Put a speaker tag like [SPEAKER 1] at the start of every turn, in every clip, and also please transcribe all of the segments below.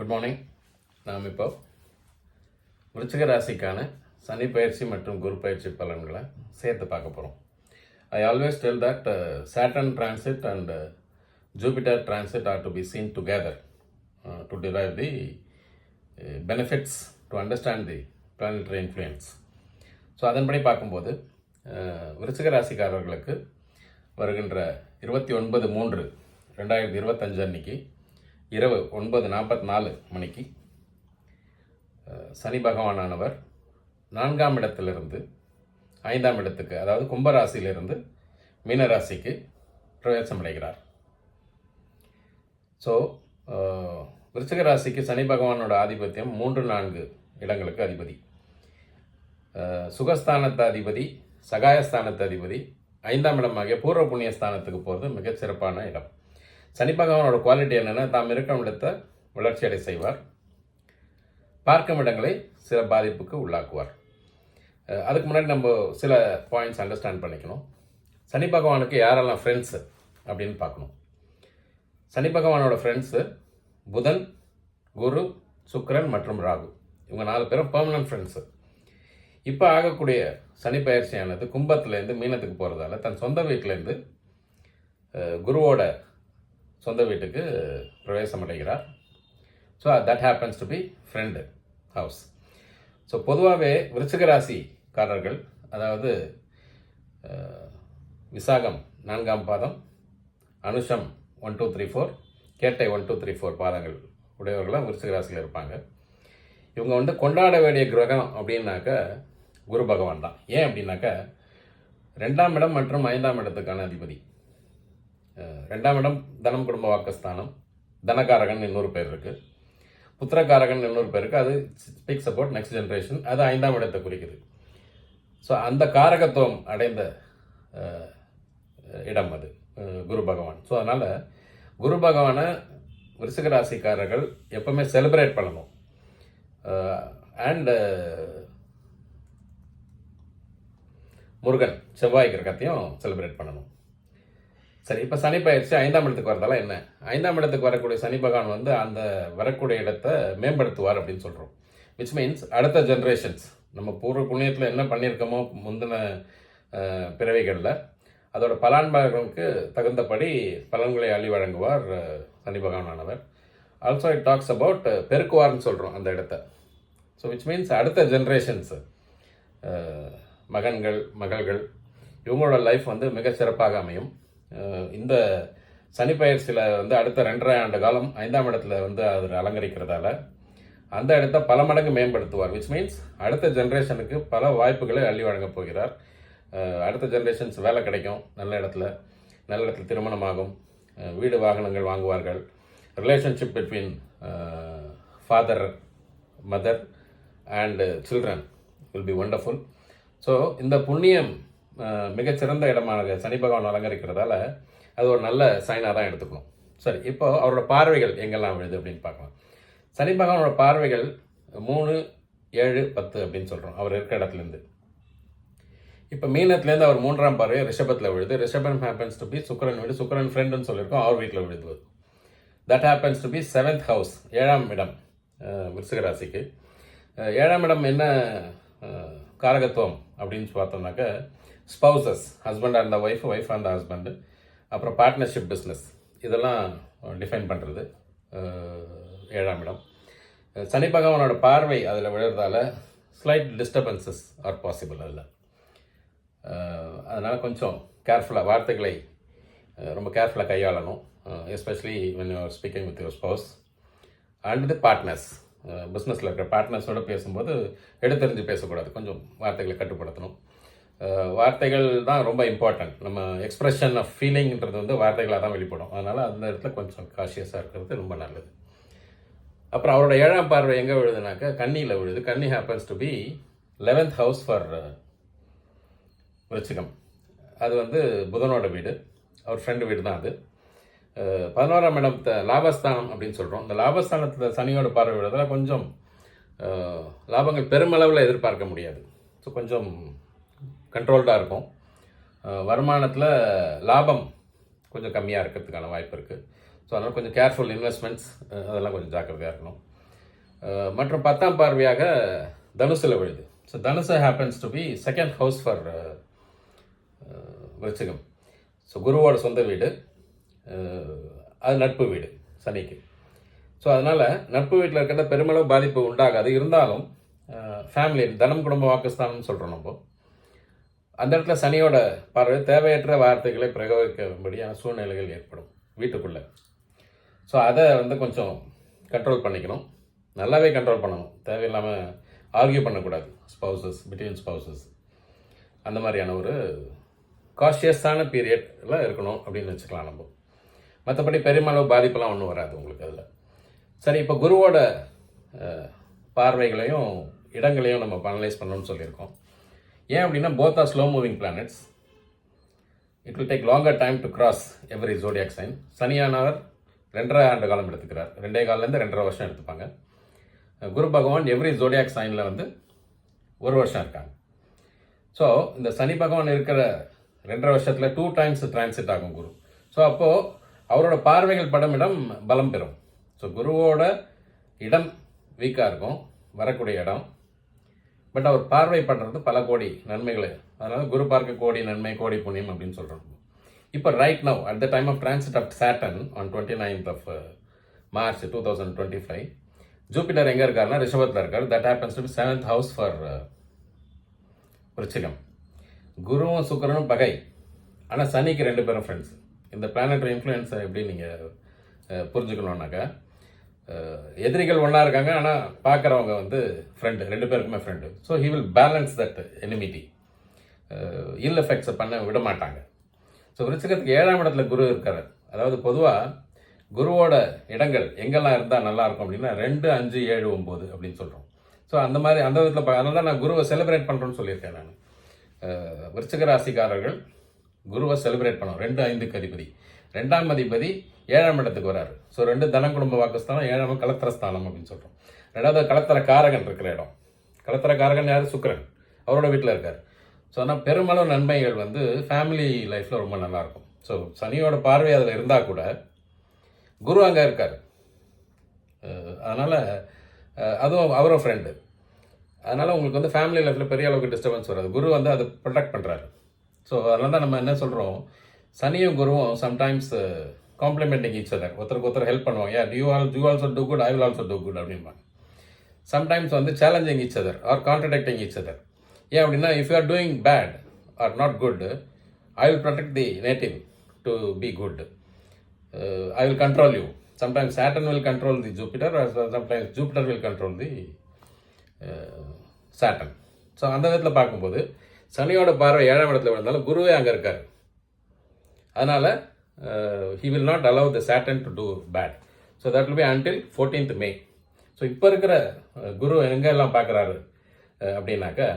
[SPEAKER 1] Good morning. நாம் இப்போ விருச்சிக ராசிக்கான சனி பயிற்சி மற்றும் குரு பயிற்சி பலன்களை சேர்த்து பார்க்க போகிறோம். I always tell that Saturn transit and Jupiter transit are to be seen together to derive the benefits to understand the planetary influence. So அதன்படி பார்க்கும்போது விருச்சிக ராசிக்காரர்களுக்கு வருகின்ற 29/3/2025 அன்னைக்கு இரவு 9:44 மணிக்கு சனி பகவானானவர் 4ஆம் இடத்திலிருந்து 5ஆம் இடத்துக்கு, அதாவது கும்பராசியிலிருந்து மீனராசிக்கு பிரவேசம் அடைகிறார். ஸோ விருச்சிக ராசிக்கு சனி பகவானோட ஆதிபத்தியம் 3-4 இடங்களுக்கு அதிபதி. சுகஸ்தானத்து அதிபதி, சகாயஸ்தானத்து அதிபதி, 5ஆம் இடமாகிய பூர்வ புண்ணிய ஸ்தானத்துக்கு போகிறது மிகச்சிறப்பான இடம். சனி பகவானோட குவாலிட்டி என்னென்னா, தாம் இருக்கும் இடத்தை வளர்ச்சி அடை செய்வார், பார்க்கும் இடங்களை சில பாதிப்புக்கு உள்ளாக்குவார். அதுக்கு முன்னாடி நம்ம சில பாயிண்ட்ஸ் அண்டர்ஸ்டாண்ட் பண்ணிக்கணும். சனி பகவானுக்கு யாரெல்லாம் ஃப்ரெண்ட்ஸு அப்படின்னு பார்க்கணும். சனி பகவானோட ஃப்ரெண்ட்ஸு புதன், குரு, சுக்கிரன் மற்றும் ராகு. இவங்க 4 பேரும் பெர்மனன்ட் ஃப்ரெண்ட்ஸு. இப்போ ஆகக்கூடிய சனி பயிற்சியானது கும்பத்துலேருந்து மீனத்துக்கு போகிறதால தன் சொந்த வீட்டிலேருந்து குருவோட சொந்த வீட்டுக்கு பிரவேசம் அடைகிறார். So that happens to be friend house. So பொதுவாகவே விருச்சிக ராசிக்காரர்கள், அதாவது விசாகம் 4ஆம் பாதம், அனுஷம் 1, 2, 3, 4, கேட்டை 1, 2, 3, 4 பாதங்கள் உடையவர்களாக விருச்சிக ராசியில் இருப்பாங்க. இவங்க கொண்டாட வேண்டிய கிரகம் அப்படின்னாக்க குரு பகவான் தான். ஏன் அப்படின்னாக்கா 2ஆம் இடம் மற்றும் 5ஆம் இடத்துக்கான அதிபதி. 2ஆம் இடம் தனம் குடும்ப வாக்கஸ்தானம், தனகாரகன் இன்னொரு பேர் இருக்குது, புத்திரகாரகன் இன்னொரு பேர் இருக்குது. அது ஸ்பீக்ஸ் அபவுட் நெக்ஸ்ட் ஜென்ரேஷன். அது 5ஆம் இடத்தை குறிக்குது. ஸோ அந்த காரகத்துவம் அடைந்த இடம் அது குரு பகவான். ஸோ அதனால் குரு பகவானை விருச்சிக ராசிக்காரர்கள் எப்பவுமே செலிப்ரேட் பண்ணணும். அண்ட் முருகன், செவ்வாய் கிரகத்தையும் செலிப்ரேட் பண்ணணும். சரி, இப்போ சனி பயிற்சி 5ஆம் இடத்துக்கு வரதால என்ன? 5ஆம் இடத்துக்கு வரக்கூடிய சனி பகவான் அந்த வரக்கூடிய இடத்தை மேம்படுத்துவார் அப்படின்னு சொல்கிறோம். விச் மீன்ஸ் அடுத்த ஜென்ரேஷன்ஸ், நம்ம பூர்வ புண்ணியத்தில் என்ன பண்ணியிருக்கோமோ முந்தின பிறவிகளில், அதோட பலன்களுக்கு தகுந்தபடி பலன்களை அள்ளி வழங்குவார் சனி பகவானானவர். ஆல்சோ இட் டாக்ஸ் அபவுட் பெருக்குவார்னு சொல்கிறோம் அந்த இடத்த. ஸோ விச் மீன்ஸ் அடுத்த ஜென்ரேஷன்ஸு, மகன்கள், மகள்கள், இவங்களோட லைஃப் மிக சிறப்பாக அமையும். இந்த சனி பயிற்சியில் அடுத்த 2.5 ஆண்டு காலம் 5ஆம் இடத்துல அது அலங்கரிக்கிறதால அந்த இடத்த பல மடங்கு மேம்படுத்துவார். விச் மீன்ஸ் அடுத்த ஜென்ரேஷனுக்கு பல வாய்ப்புகளை அள்ளி வழங்கப் போகிறார். அடுத்த ஜென்ரேஷன்ஸ் வேலை கிடைக்கும், நல்ல இடத்துல திருமணமாகும், வீடு வாகனங்கள் வாங்குவார்கள். Relationship between father, mother and children will be wonderful. So இந்த புண்ணியம் மிகச்சிறந்த இடமாக சனி பகவான் அலங்கரிக்கிறதால அது ஒரு நல்ல சைனாக தான் எடுத்துக்கணும். சரி, இப்போ அவரோட பார்வைகள் எங்கெல்லாம் விழுது அப்படின்னு பார்க்கலாம். சனி பகவானோட பார்வைகள் 3, 7, 10 அப்படின்னு சொல்கிறோம் அவர் இருக்கிற இடத்துலேருந்து. இப்போ மீனத்துலேருந்து அவர் 3ஆம் பார்வை ரிஷபத்தில் விழுது. ரிஷபம் ஹேப்பன்ஸ் டு பி சுக்கிரன் வீடு, சுக்கிரன் ஃப்ரெண்டுன்னு சொல்லியிருக்கோம், அவர் வீட்டில் விழுது. That happens to be 7th house, 7ஆம் இடம் விருச்சிக ராசிக்கு. 7ஆம் இடம் என்ன காரகத்துவம் அப்படின்னு பார்த்தோம்னாக்க spouses, husband and the wife, wife and the husband, அப்புறம் பார்ட்னர்ஷிப், பிஸ்னஸ், இதெல்லாம் டிஃபைன் பண்ணுறது 7ஆம் இடம். சனி பகவானோட பார்வை அதில் விழுறதால ஸ்லைட் டிஸ்டர்பன்சஸ் ஆர் பாசிபிள் அதில். அதனால் கொஞ்சம் கேர்ஃபுல்லாக வார்த்தைகளை ரொம்ப கேர்ஃபுல்லாக கையாளணும். Especially when you are speaking with your spouse and the partners. பிஸ்னஸில் இருக்கிற பார்ட்னர்ஸோடு பேசும்போது எடுத்தெறிஞ்சு பேசக்கூடாது, கொஞ்சம் வார்த்தைகளை கட்டுப்படுத்தணும். வார்த்தைகள் தான் ரொம்ப இம்பார்ட்டன்ட். நம்ம எக்ஸ்பிரஷன் ஆஃப் ஃபீலிங்கிறது வார்த்தைகளாக தான் வெளிப்படும். அதனால் அந்த இடத்துல கொஞ்சம் காஷியஸாக இருக்கிறது ரொம்ப நல்லது. அப்புறம் அவரோட 7ஆம் பார்வை எங்கே விழுதுனாக்கா கன்னியில் விழுது. கன்னி happens to be 11th house for விருச்சிகம். அது புதனோட வீடு, அவர் ஃப்ரெண்டு வீடு தான் அது. 11ஆம் இடத்தை லாபஸ்தானம் அப்படின்னு சொல்கிறோம். இந்த லாபஸ்தானத்தில் சனியோட பார்வை விழுறதுல கொஞ்சம் லாபங்கள் பெருமளவில் எதிர்பார்க்க முடியாது. ஸோ கொஞ்சம் கண்ட்ரோல்டாக இருக்கும். வருமானத்தில் லாபம் கொஞ்சம் கம்மியாக இருக்கிறதுக்கான வாய்ப்பு இருக்குது. ஸோ அதனால் கொஞ்சம் கேர்ஃபுல் இன்வெஸ்ட்மெண்ட்ஸ் அதெல்லாம் கொஞ்சம் ஜாக்கிரதையாக இருக்கணும். மற்றும் 10ஆம் பார்வையாக தனுசில் விழுது. ஸோ தனுசு happens to be second house for விருச்சிகம். ஸோ குருவோட சொந்த வீடு, அது நட்பு வீடு சனிக்கு. ஸோ அதனால் நட்பு வீட்டில் இருக்கிற பெருமளவு பாதிப்பு உண்டாகாது. இருந்தாலும் ஃபேமிலி தனம் குடும்ப வாக்குஸ்தானம்னு சொல்கிறோம் நம்ம. அந்த இடத்துல சனியோட பார்வை தேவையற்ற வார்த்தைகளை பிரயோகிக்கும்படியான சூழ்நிலைகள் ஏற்படும் வீட்டுக்குள்ளே. ஸோ அதை வந்து கொஞ்சம் கண்ட்ரோல் பண்ணிக்கணும், நல்லாவே கண்ட்ரோல் பண்ணணும். தேவையில்லாமல் ஆர்கியூ பண்ணக்கூடாது பிட்வீன் ஸ்பௌசஸ். அந்த மாதிரியான ஒரு காஷியஸான பீரியடில் இருக்கணும் அப்படின்னு வச்சுக்கலாம் நம்ம. மற்றபடி பெருமளவு பாதிப்பெல்லாம் ஒன்றும் வராது உங்களுக்கு அதில். சரி, இப்போ குருவோட பார்வைகளையும் இடங்களையும் நம்ம அனலைஸ் பண்ணணும்னு சொல்லியிருக்கோம். ஏன் அப்படின்னா both are slow moving planets. It will take longer time to cross every zodiac sign. சனியானவர் 2.5 ஆண்டு காலம் எடுத்துக்கிறார். 2.25 2.5 வருஷம் எடுத்துப்பாங்க. குரு பகவான் எவ்ரி ஜோடியாக் சைனில் வந்து 1 வருஷம் இருக்காங்க. ஸோ இந்த சனி பகவான் இருக்கிற 2.5 வருஷத்தில் 2 டைம்ஸ் டிரான்சிட் ஆகும் குரு. ஸோ அப்போது அவரோட பார்வைகள் படம் இடம் பலம் பெறும். ஸோ குருவோட இடம் வீக்காக இருக்கும், வரக்கூடிய இடம். பட் அவர் பார்வை பண்ணுறது பல கோடி நன்மைகளை. அதனால குரு பார்க்க கோடி நன்மை கோடி புண்ணியம் அப்படின்னு சொல்கிறோம். இப்போ right now at the time of transit of Saturn on 29th of March 2025, Jupiter எங்கே இருக்காருன்னா ரிஷபத்தில் இருக்கார். That happens to be 7th house for விருச்சிகம். குருவும் சுக்கிரனும் பகை, ஆனால் சனிக்கு 2 பேரும் ஃப்ரெண்ட்ஸ். இந்த பிளானட்டரி இன்ஃப்ளூயன்ஸை எப்படி நீங்கள் புரிஞ்சுக்கணுன்னாக்கா, எதிரிகள் ஒன்றா இருக்காங்க, ஆனால் பார்க்குறவங்க வந்து ஃப்ரெண்டு, 2 பேருக்குமே friend. So he will balance that enmity. Ill எஃபெக்ட்ஸை பண்ண விட மாட்டாங்க. ஸோ விருச்சிகத்துக்கு 7ஆம் இடத்துல குரு இருக்கார். அதாவது பொதுவாக குருவோட இடங்கள் எங்கெல்லாம் இருந்தால் நல்லாயிருக்கும் அப்படின்னா 2, 5, 7, 9 அப்படின்னு சொல்கிறோம். ஸோ அந்த மாதிரி அந்த விதத்தில் அதனால தான் நான் குருவை செலிப்ரேட் பண்ணுறேன்னு சொல்லியிருக்கேன். நான் விருச்சிக ராசிக்காரர்கள் குருவை செலிப்ரேட் பண்ணுவோம். 2, 5க்கு அதிபதி, 2ஆம் அதிபதி 7ஆம் இடத்துக்கு வராரு. ஸோ 2 தன குடும்ப வாக்குஸ்தானம், 7ஆம் கலத்திரஸ்தானம் அப்படின்னு சொல்கிறோம். 2வது கலத்திர காரகன் இருக்கிற இடம். கலத்திர காரகன் யார்? சுக்கிரன், அவரோட வீட்டில் இருக்கார். ஸோ ஆனால் பெருமளவு நன்மைகள் வந்து ஃபேமிலி லைஃப்பில் ரொம்ப நல்லாயிருக்கும். ஸோ சனியோட பார்வை அதில் இருந்தால் கூட குரு அங்கே இருக்கார். அதனால் அதுவும் அவரும் ஃப்ரெண்டு. அதனால் உங்களுக்கு வந்து ஃபேமிலி லைஃப்பில் பெரிய அளவுக்கு டிஸ்டர்பன்ஸ் வராது. குரு வந்து அதை ப்ரொடெக்ட் பண்ணுறாரு. ஸோ அதனால தான் நம்ம என்ன சொல்கிறோம், சனியும் குருவும் சம்டைம்ஸ் காம்ப்ளிமெண்டிங் ஈச் அதர், ஒருத்தருக்கு ஒருத்தர் ஹெல்ப் பண்ணுவாங்க. You also do good, I will also do good அப்படின்பாங்க. சம்டைம்ஸ் வந்து challenging each other or contradicting each other. ஏன் அப்படின்னா, if you are doing bad or not good, I will protect the native to be good. I will control you. Sometimes Saturn will control the Jupiter, or sometimes Jupiter will control the Saturn. So அந்த விதத்தில் பார்க்கும்போது சனியோட பார்வை 7ஆம் இடத்துல விழுந்தாலும் குருவே அங்கே இருக்கார். அதனால் he will not allow the Saturn to do bad. So that will be until 14th May. So இப்போ இருக்கிற குரு எங்கெல்லாம் பார்க்குறாரு அப்படின்னாக்கா,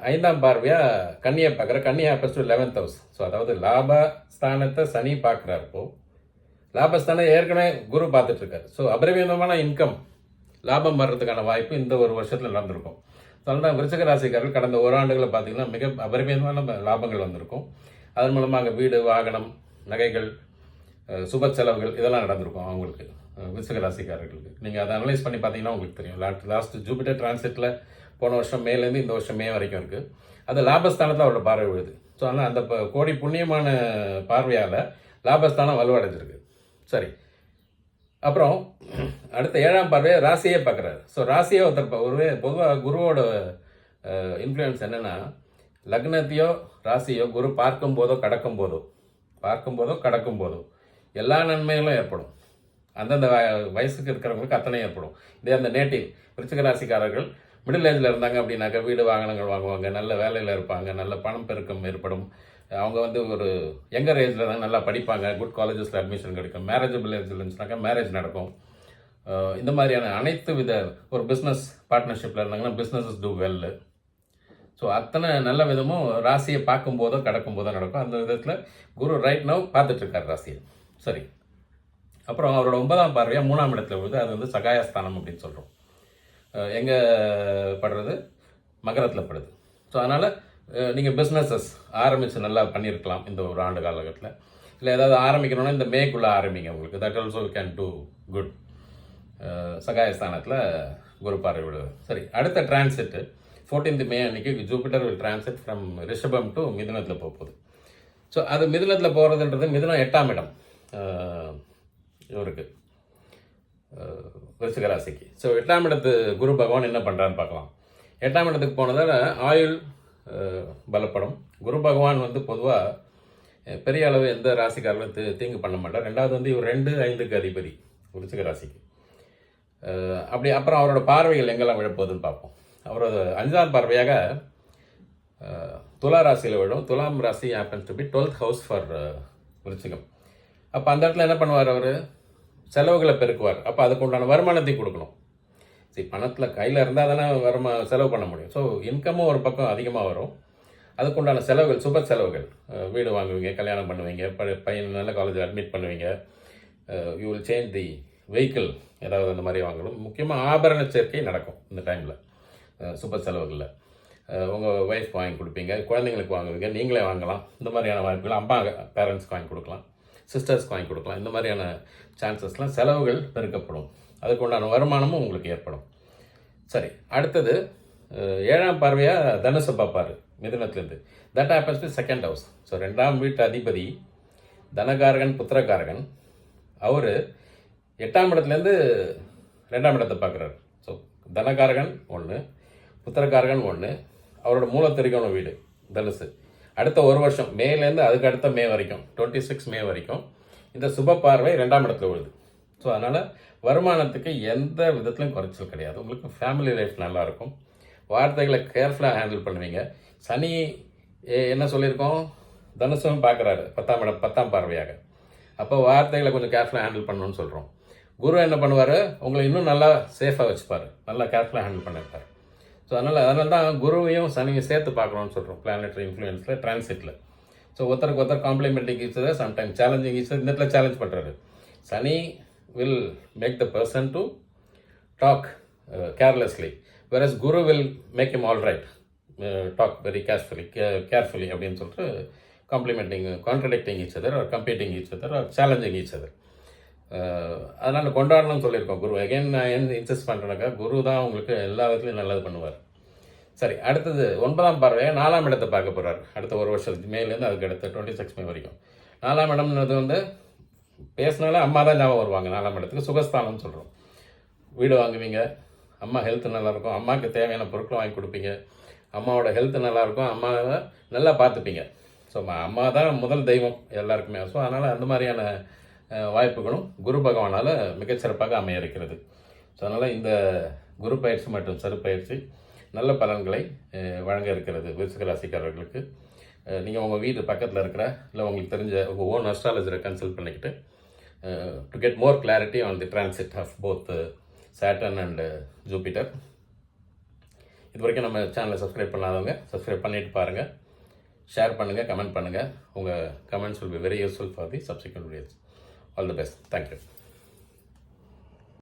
[SPEAKER 1] 5ஆம் பார்வையாக கன்னியை பார்க்குற. கன்னியா happens to 11th house. So அதாவது லாபஸ்தானத்தை சனி பார்க்குறாருப்போ, லாபஸ்தானம் ஏற்கனவே குரு பார்த்துட்ருக்காரு. ஸோ அபரிமிதமான இன்கம், லாபம் வர்றதுக்கான வாய்ப்பு இந்த ஒரு வருஷத்தில் நடந்திருக்கும். ஸோ அதனால் விருச்சிக ராசிக்காரர்கள் கடந்த 1 ஆண்டுகளை பார்த்தீங்கன்னா மிக அபரிமிதமான லாபங்கள் வந்திருக்கும். அதன் மூலமாக வீடு, வாகனம், நகைகள், சுப செலவுகள் இதெல்லாம் நடந்திருக்கும் அவங்களுக்கு, விருச்சிக ராசிக்காரர்களுக்கு. நீங்கள் அதை அனலைஸ் பண்ணி பார்த்தீங்கன்னா உங்களுக்கு தெரியும். லாஸ்ட் ஜூபிட்டர் டிரான்சிட்டில் போன வருஷம் மேலேருந்து இந்த வருஷம் மே வரைக்கும் இருக்குது. அது லாபஸ்தானத்தில் அவரோட பார்வை விழுது. ஸோ அதனால் அந்த கோடி புண்ணியமான பார்வையால் லாபஸ்தானம் வலுவடைஞ்சிருக்கு. சரி, அப்புறம் அடுத்த 7ஆம் பார்வையை ராசியே பார்க்குறாரு. ஸோ ராசியே ஒருத்தர் பொதுவாக குருவோட இன்ஃப்ளூயன்ஸ் என்னென்னா, லக்னத்தையோ ராசியோ குரு பார்க்கும்போதோ கடக்கும் போதோ எல்லா நன்மைகளும் ஏற்படும். அந்தந்த வயசுக்கு இருக்கிறவங்களுக்கு அத்தனை ஏற்படும். இதே அந்த நேட்டிவ் விருச்சிக ராசிக்காரர்கள் மிடில் ஏஜில் இருந்தாங்க அப்படின்னாக்கா வீடு வாகனங்கள் வாங்குவாங்க, நல்ல வேலையில் இருப்பாங்க, நல்ல பணம் பெருக்கம் ஏற்படும். அவங்க வந்து ஒரு யங்கர் ஏஜில் தான் நல்லா படிப்பாங்க, குட் காலேஜஸில் அட்மிஷன் கிடைக்கும். மேரேஜபிள் ஏஜில் இருந்துச்சுனாக்கா மேரேஜ் நடக்கும். இந்த மாதிரியான அனைத்து வித ஒரு பிஸ்னஸ் பார்ட்னர்ஷிப்பில் இருந்தாங்கன்னா பிஸ்னஸஸ் டூ வெல். ஸோ அத்தனை நல்ல விதமும் ராசியை பார்க்கும்போதோ கடக்கும்போதோ நடக்கும். அந்த விதத்தில் குரு ரைட் நவ் பார்த்துட்ருக்கார் ராசியை. சரி, அப்புறம் அவரோட 9ஆம் பார்வையாக 3ஆம் இடத்துல விழுது. அது வந்து சகாயஸ்தானம் அப்படின்னு சொல்கிறோம். எங்கே படுறது? மகரத்தில் படுது. ஸோ அதனால் நீங்கள் பிஸ்னஸஸ் ஆரம்பித்து நல்லா பண்ணியிருக்கலாம் இந்த ஒரு ஆண்டு காலகட்டத்தில். இல்லை ஏதாவது ஆரம்பிக்கணும்னா இந்த மேக்குள்ளே ஆரம்பிங்க. உங்களுக்கு that also can do good. சகாயஸ்தானத்தில் குரு பார்வை விடுவார். சரி, அடுத்த டிரான்சிட்டு 14th May அன்னைக்கு ஜூபிட்டர் வில் டிரான்சிட் ஃப்ரம் ரிஷபம் டு மிதுனத்தில் போகுது. ஸோ அது மிதுனத்தில் போகிறதுன்றது மிதுனம் 8ஆம் இடம் இவருக்கு விருச்சிக ராசிக்கு. ஸோ 8ஆம் இடத்து குரு பகவான் என்ன பண்ணுறான்னு பார்க்கலாம். 8ஆம் இடத்துக்கு போனதால் ஆயுள் பலப்படும். குரு பகவான் வந்து பொதுவாக பெரிய அளவு எந்த ராசிக்காரர்களும் தீங்கு பண்ண மாட்டார். ரெண்டாவது வந்து இவர் 2, 5க்கு அதிபதி விருச்சிக ராசிக்கு. அப்படி அப்புறம் அவரோட பார்வைகள் எங்கெல்லாம் விழப்போகுதுன்னு பார்ப்போம். அவரோட 5ஆம் பார்வையாக துலா ராசியில் விழும். துலாம் ராசி happens to be 12th house for விருச்சிகம். அப்போ அந்த இடத்துல என்ன பண்ணுவார், அவர் செலவுகளை பெருக்குவார். அப்போ அதுக்கு உண்டான வருமானத்தை கொடுக்கணும். சரி, பணத்தில் கையில் இருந்தால் தானே செலவு பண்ண முடியும். ஸோ இன்கமும் ஒரு பக்கம் அதிகமாக வரும். அதுக்குண்டான செலவுகள், சுப செலவுகள், வீடு வாங்குவீங்க, கல்யாணம் பண்ணுவீங்க, பையன் நல்ல காலேஜில் அட்மிட் பண்ணுவீங்க, you will change the vehicle, ஏதாவது அந்த மாதிரி வாங்கணும். முக்கியமாக ஆபரண சேர்க்கை நடக்கும் இந்த டைமில், சுப செலவுகளில். உங்கள் ஒய்ஃப் வாங்கி கொடுப்பீங்க, குழந்தைங்களுக்கு வாங்குவீங்க, நீங்களே வாங்கலாம். இந்த மாதிரியான வாய்ப்புகள் அம்மா பேரண்ட்ஸ்க்கு வாங்கி கொடுக்கலாம், சிஸ்டர்ஸ்க்கு வாங்கி கொடுக்கலாம். இந்த மாதிரியான சான்சஸ்லாம் செலவுகள் பெருக்கப்படும். அதுக்கு உண்டான வருமானமும் உங்களுக்கு ஏற்படும். சரி, அடுத்தது 7ஆம் பார்வையாக தனுசை பார்ப்பார் மிதுனத்துலேருந்து. That happens to 2nd house. So 2ஆம் வீட்டு அதிபதி தனகாரகன் புத்திரகாரகன். அவர் 8ஆம் இடத்துலேருந்து 2ஆம் இடத்தை பார்க்குறாரு. ஸோ தனகாரகன் 1, புத்திரகாரகன் 1, அவரோட மூலத்திரிகோண வீடு தனுசு. அடுத்த ஒரு வருஷம் மேலேருந்து அதுக்கு அடுத்த மே வரைக்கும், 26 மே வரைக்கும் இந்த சுப பார்வை 2ஆம் இடத்துல விழுது. ஸோ அதனால் வருமானத்துக்கு எந்த விதத்துலையும் குறைச்சல் கிடையாது. உங்களுக்கு ஃபேமிலி லைஃப் நல்லாயிருக்கும். வார்த்தைகளை கேர்ஃபுல்லாக ஹேண்டில் பண்ணுவீங்க. சனி என்ன சொல்லியிருக்கோம், தனுசும் பார்க்குறாரு 10ஆம் பார்வையாக. அப்போ வார்த்தைகளை கொஞ்சம் கேர்ஃபுல்லாக ஹேண்டில் பண்ணணும்னு சொல்கிறோம். குரு என்ன பண்ணுவார், உங்களை இன்னும் நல்லா சேஃபாக வச்சுப்பார், நல்லா கேர்ஃபுல்லாக ஹேண்டில் பண்ணியிருப்பார். ஸோ அதனால தான் குருவையும் சனியும் சேர்த்து பார்க்கணும்னு சொல்கிறோம் பிளானட்டரி இன்ஃப்ளூயன்ஸில், டிரான்சிட்டில். ஸோ ஒருத்தருக்கு ஒருத்தர் காம்ப்ளிமெண்டிங் ஈச்சதை, சம்டைம் சேலஞ்சிங் ஈச்சது. இந்த இடத்துல சேலஞ்ச் பண்ணுறாரு. சனி will make the person to talk carelessly, whereas Guru will make him all right, talk very carefully அப்படின்னு சொல்லிட்டு contradicting each other or competing each other or challenging each other. அதனால் கொண்டாடணும்னு சொல்லியிருக்கோம். குரு again நான் insist பண்ணுறேனாக்கா, குரு தான் உங்களுக்கு எல்லா விதத்துலையும் நல்லது பண்ணுவார். சரி, அடுத்தது 9ஆம் பார்வையாக 4ஆம் இடத்தை பார்க்க போகிறார். அடுத்த ஒரு வருஷத்துக்கு மேலேருந்து அதுக்கு அடுத்த 26 மே வரைக்கும். 4ஆம் இடம்ன்றது வந்து பேசினாலே அம்மா தான் ஞாபகம் வருவாங்க. 4ஆம் இடத்துக்கு சுகஸ்தானம்னு சொல்கிறோம். வீடு வாங்குவீங்க, அம்மா ஹெல்த் நல்லாயிருக்கும், அம்மாவுக்கு தேவையான பொருட்களை வாங்கி கொடுப்பீங்க, அம்மாவோட ஹெல்த் நல்லாயிருக்கும், அம்மாவை நல்லா பார்த்துப்பீங்க. ஸோ அம்மா தான் முதல் தெய்வம் எல்லாருக்குமே. ஸோ அதனால் அந்த மாதிரியான வாய்ப்புகளும் குரு பகவானால் மிகச்சிறப்பாக அமைய இருக்கிறது. ஸோ அதனால் இந்த குரு பயிற்சி மற்றும் சரு பயிற்சி நல்ல பலன்களை வழங்க இருக்கிறது விருச்சிக ராசிக்காரர்களுக்கு. நீங்கள் உங்கள் வீடு பக்கத்தில் இருக்கிற இல்லை உங்களுக்கு தெரிஞ்ச உங்கள் ஓன் அஸ்ட்ராலஜரை கன்சல்ட் பண்ணிக்கிட்டு to get more clarity on the transit of both Saturn and Jupiter. இது வரைக்கும் நம்ம சேனலை சப்ஸ்கிரைப் பண்ணாதவங்க சப்ஸ்கிரைப் பண்ணிட்டு பாருங்கள், ஷேர் பண்ணுங்கள், கமெண்ட் பண்ணுங்கள். உங்கள் comments will be very useful for the subsequent videos. All the best. Thank you.